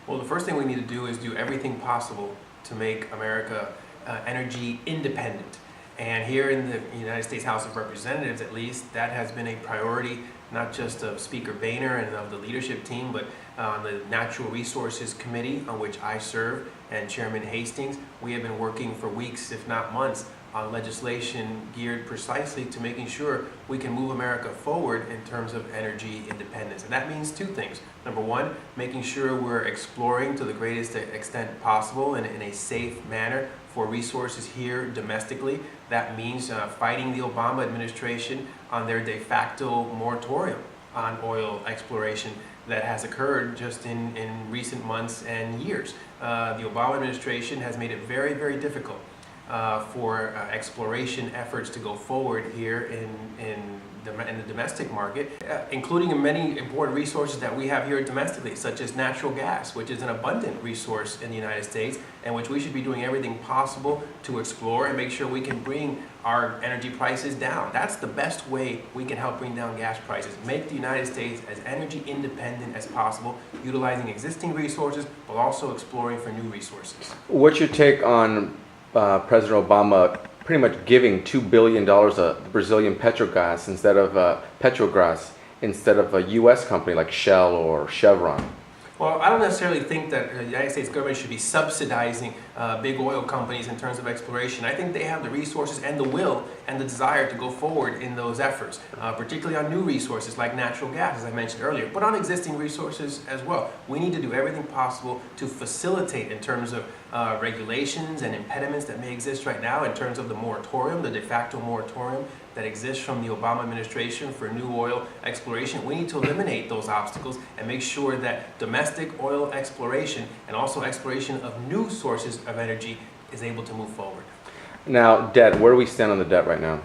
Well, the first thing we need to do is do everything possible to make America energy independent. And here in the United States House of Representatives, at least, that has been a priority, not just of Speaker Boehner and of the leadership team, but on the Natural Resources Committee, on which I serve, and Chairman Hastings. We have been working for weeks, if not months, on legislation geared precisely to making sure we can move America forward in terms of energy independence. And that means two things. Number one, making sure we're exploring to the greatest extent possible and in a safe manner for resources here domestically. That means fighting the Obama administration on their de facto moratorium on oil exploration that has occurred just in recent months and years. The Obama administration has made it very, very difficult for exploration efforts to go forward here in the domestic market, including in many important resources that we have here domestically, such as natural gas, which is an abundant resource in the United States, and which we should be doing everything possible to explore and make sure we can bring our energy prices down. That's the best way we can help bring down gas prices. Make the United States as energy independent as possible, utilizing existing resources, but also exploring for new resources. What's your take on President Obama pretty much giving $2 billion of Brazilian Petrobras instead of a U.S. company like Shell or Chevron? Well, I don't necessarily think that the United States government should be subsidizing big oil companies in terms of exploration. I think they have the resources and the will and the desire to go forward in those efforts, particularly on new resources like natural gas, as I mentioned earlier, but on existing resources as well. We need to do everything possible to facilitate in terms of regulations and impediments that may exist right now in terms of the moratorium, the de facto moratorium that exists from the Obama administration for new oil exploration. We need to eliminate those obstacles and make sure that domestic oil exploration and also exploration of new sources of energy is able to move forward. Now, debt, where do we stand on the debt right now?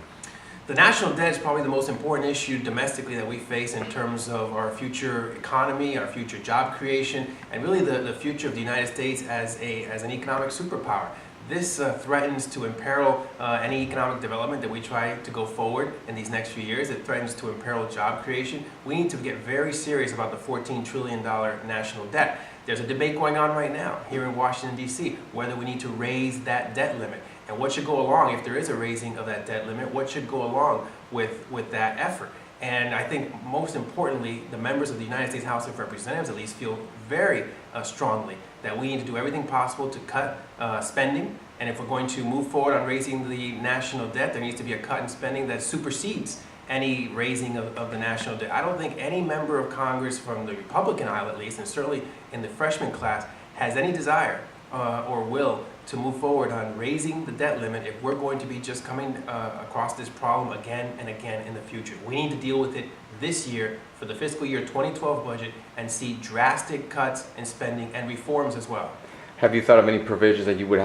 The national debt is probably the most important issue domestically that we face in terms of our future economy, our future job creation, and really the future of the United States as an economic superpower. This threatens to imperil any economic development that we try to go forward in these next few years. It threatens to imperil job creation. We need to get very serious about the $14 trillion national debt. There's a debate going on right now here in Washington, D.C., whether we need to raise that debt limit. And what should go along, if there is a raising of that debt limit, what should go along with that effort? And I think most importantly, the members of the United States House of Representatives at least feel very strongly that we need to do everything possible to cut spending. And if we're going to move forward on raising the national debt, there needs to be a cut in spending that supersedes any raising of the national debt. I don't think any member of Congress from the Republican aisle at least, and certainly in the freshman class, has any desire or will to move forward on raising the debt limit if we're going to be just coming across this problem again and again in the future. We need to deal with it this year for the fiscal year 2012 budget and see drastic cuts in spending and reforms as well. Have you thought of any provisions that you would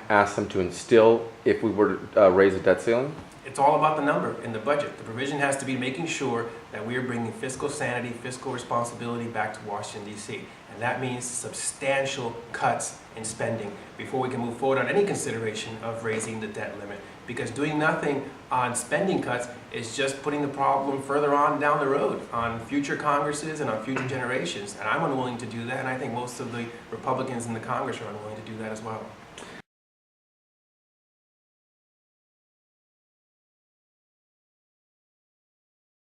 ask them to instill if we were to raise the debt ceiling? It's all about the number in the budget. The provision has to be making sure that we are bringing fiscal sanity, fiscal responsibility back to Washington, D.C. And that means substantial cuts in spending before we can move forward on any consideration of raising the debt limit. Because doing nothing on spending cuts is just putting the problem further on down the road on future Congresses and on future generations. And I'm unwilling to do that, and I think most of the Republicans in the Congress are unwilling to do that as well.